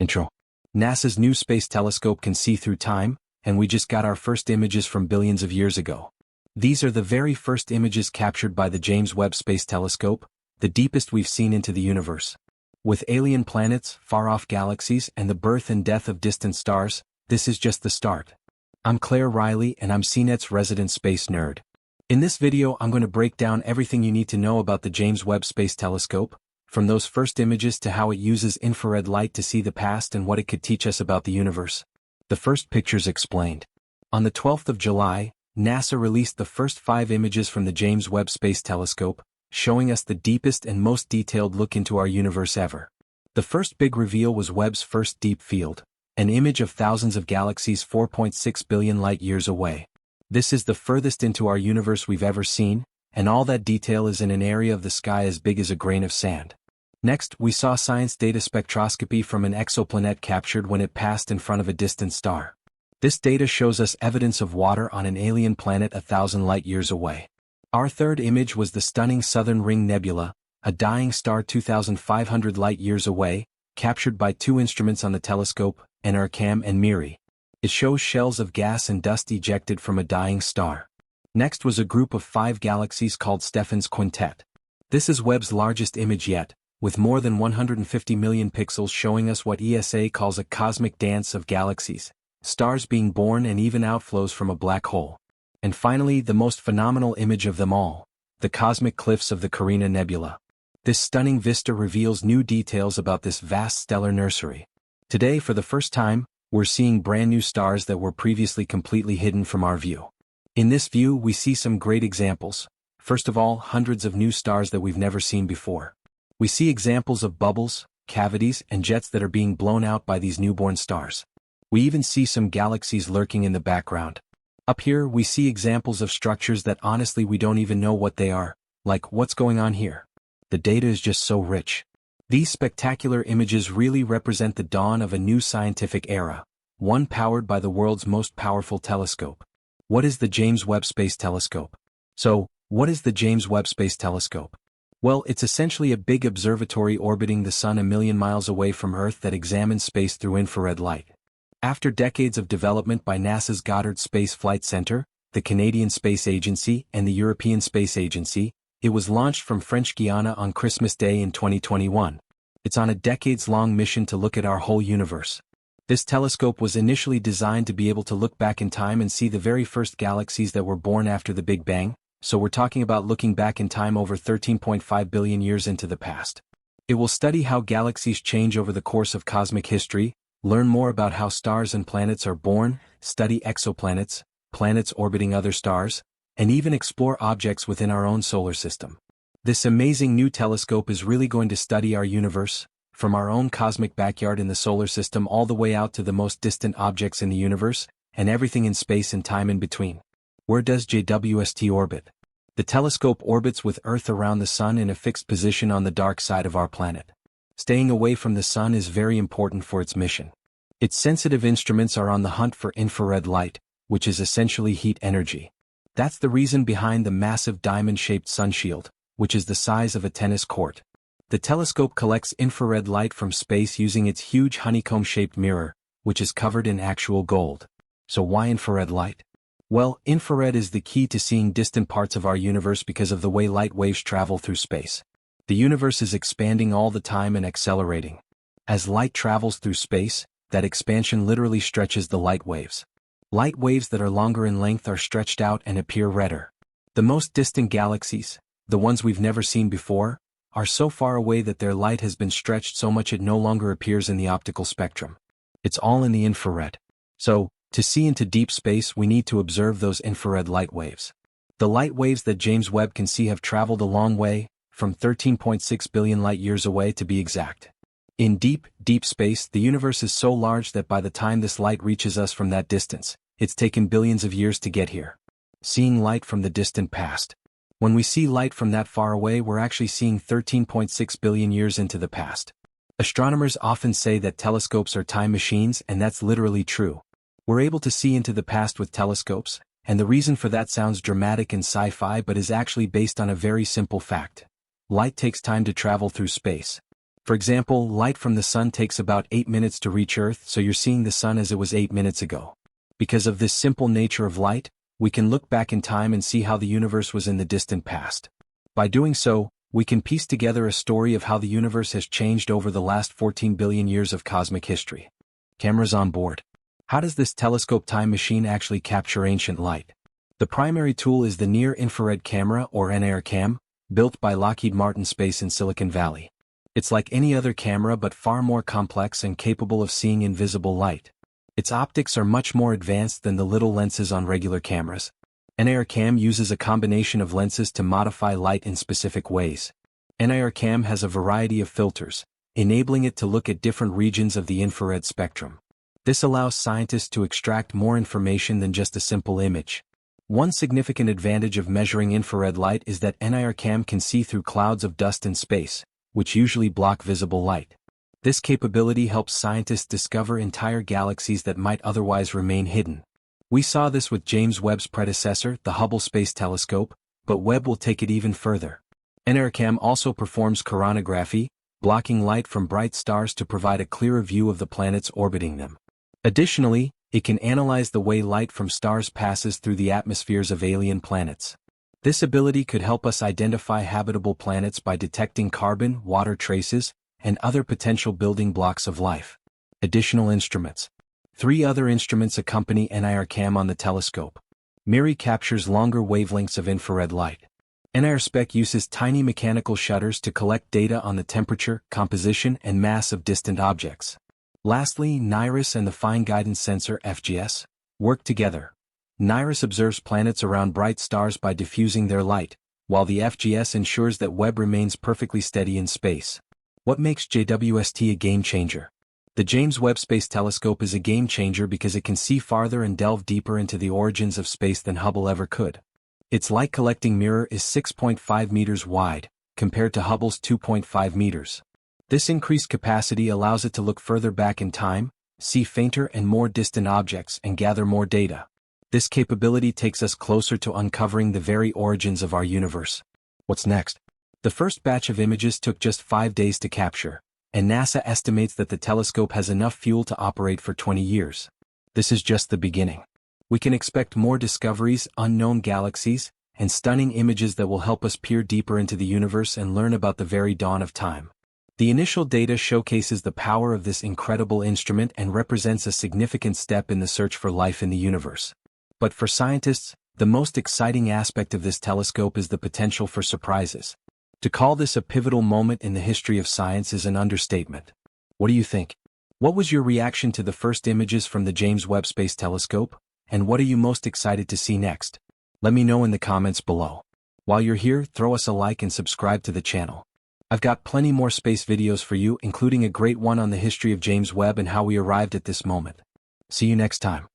Intro. NASA's new space telescope can see through time, and we just got our first images from billions of years ago. These are the very first images captured by the James Webb Space Telescope, the deepest we've seen into the universe. With alien planets, far-off galaxies, and the birth and death of distant stars, this is just the start. I'm Claire Riley, and I'm CNET's resident space nerd. In this video, I'm going to break down everything you need to know about the James Webb Space Telescope, from those first images to how it uses infrared light to see the past and what it could teach us about the universe. The first pictures explained. On the 12th of July, NASA released the first 5 images from the James Webb Space Telescope, showing us the deepest and most detailed look into our universe ever. The first big reveal was Webb's first deep field, an image of thousands of galaxies 4.6 billion light-years away. This is the furthest into our universe we've ever seen, and all that detail is in an area of the sky as big as a grain of sand. Next, we saw science data spectroscopy from an exoplanet captured when it passed in front of a distant star. This data shows us evidence of water on an alien planet 1,000 light-years away. Our third image was the stunning Southern Ring Nebula, a dying star 2,500 light-years away, captured by 2 instruments on the telescope, NRCam and MIRI. It shows shells of gas and dust ejected from a dying star. Next was a group of 5 galaxies called Stephan's Quintet. This is Webb's largest image yet, with more than 150 million pixels showing us what ESA calls a cosmic dance of galaxies, stars being born and even outflows from a black hole. And finally, the most phenomenal image of them all, the cosmic cliffs of the Carina Nebula. This stunning vista reveals new details about this vast stellar nursery. Today, for the first time, we're seeing brand new stars that were previously completely hidden from our view. In this view, we see some great examples. First of all, hundreds of new stars that we've never seen before. We see examples of bubbles, cavities, and jets that are being blown out by these newborn stars. We even see some galaxies lurking in the background. Up here, we see examples of structures that honestly we don't even know what they are, like what's going on here. The data is just so rich. These spectacular images really represent the dawn of a new scientific era, one powered by the world's most powerful telescope. What is the James Webb Space Telescope? So, what is the James Webb Space Telescope? Well, it's essentially a big observatory orbiting the Sun 1,000,000 miles away from Earth that examines space through infrared light. After decades of development by NASA's Goddard Space Flight Center, the Canadian Space Agency, and the European Space Agency, it was launched from French Guiana on Christmas Day in 2021. It's on a decades-long mission to look at our whole universe. This telescope was initially designed to be able to look back in time and see the very first galaxies that were born after the Big Bang, so we're talking about looking back in time over 13.5 billion years into the past. It will study how galaxies change over the course of cosmic history, learn more about how stars and planets are born, study exoplanets, planets orbiting other stars, and even explore objects within our own solar system. This amazing new telescope is really going to study our universe, from our own cosmic backyard in the solar system all the way out to the most distant objects in the universe, and everything in space and time in between. Where does JWST orbit? The telescope orbits with Earth around the Sun in a fixed position on the dark side of our planet. Staying away from the Sun is very important for its mission. Its sensitive instruments are on the hunt for infrared light, which is essentially heat energy. That's the reason behind the massive diamond-shaped sunshield, which is the size of a tennis court. The telescope collects infrared light from space using its huge honeycomb-shaped mirror, which is covered in actual gold. So why infrared light? Well, infrared is the key to seeing distant parts of our universe because of the way light waves travel through space. The universe is expanding all the time and accelerating. As light travels through space, that expansion literally stretches the light waves. Light waves that are longer in length are stretched out and appear redder. The most distant galaxies, the ones we've never seen before, are so far away that their light has been stretched so much it no longer appears in the optical spectrum. It's all in the infrared. So, to see into deep space we need to observe those infrared light waves. The light waves that James Webb can see have traveled a long way, from 13.6 billion light-years away to be exact. In deep, deep space, the universe is so large that by the time this light reaches us from that distance, it's taken billions of years to get here. Seeing light from the distant past. When we see light from that far away, we're actually seeing 13.6 billion years into the past. Astronomers often say that telescopes are time machines, and that's literally true. We're able to see into the past with telescopes, and the reason for that sounds dramatic and sci-fi but is actually based on a very simple fact. Light takes time to travel through space. For example, light from the sun takes about 8 minutes to reach Earth, so you're seeing the sun as it was 8 minutes ago. Because of this simple nature of light, we can look back in time and see how the universe was in the distant past. By doing so, we can piece together a story of how the universe has changed over the last 14 billion years of cosmic history. Cameras on board. How does this telescope time machine actually capture ancient light? The primary tool is the Near-Infrared Camera, or NIR-CAM, built by Lockheed Martin Space in Silicon Valley. It's like any other camera but far more complex and capable of seeing invisible light. Its optics are much more advanced than the little lenses on regular cameras. NIR-CAM uses a combination of lenses to modify light in specific ways. NIR-CAM has a variety of filters, enabling it to look at different regions of the infrared spectrum. This allows scientists to extract more information than just a simple image. One significant advantage of measuring infrared light is that NIR-CAM can see through clouds of dust in space, which usually block visible light. This capability helps scientists discover entire galaxies that might otherwise remain hidden. We saw this with James Webb's predecessor, the Hubble Space Telescope, but Webb will take it even further. NIR-CAM also performs coronagraphy, blocking light from bright stars to provide a clearer view of the planets orbiting them. Additionally, it can analyze the way light from stars passes through the atmospheres of alien planets. This ability could help us identify habitable planets by detecting carbon, water traces, and other potential building blocks of life. Additional instruments. 3 other instruments accompany NIR-CAM on the telescope. MIRI captures longer wavelengths of infrared light. NIR-SPEC uses tiny mechanical shutters to collect data on the temperature, composition, and mass of distant objects. Lastly, NIRIS and the Fine Guidance Sensor (FGS) work together. NIRIS observes planets around bright stars by diffusing their light, while the FGS ensures that Webb remains perfectly steady in space. What makes JWST a game changer? The James Webb Space Telescope is a game changer because it can see farther and delve deeper into the origins of space than Hubble ever could. Its light-collecting mirror is 6.5 meters wide, compared to Hubble's 2.5 meters. This increased capacity allows it to look further back in time, see fainter and more distant objects, and gather more data. This capability takes us closer to uncovering the very origins of our universe. What's next? The first batch of images took just 5 days to capture, and NASA estimates that the telescope has enough fuel to operate for 20 years. This is just the beginning. We can expect more discoveries, unknown galaxies, and stunning images that will help us peer deeper into the universe and learn about the very dawn of time. The initial data showcases the power of this incredible instrument and represents a significant step in the search for life in the universe. But for scientists, the most exciting aspect of this telescope is the potential for surprises. To call this a pivotal moment in the history of science is an understatement. What do you think? What was your reaction to the first images from the James Webb Space Telescope? And what are you most excited to see next? Let me know in the comments below. While you're here, throw us a like and subscribe to the channel. I've got plenty more space videos for you, including a great one on the history of James Webb and how we arrived at this moment. See you next time.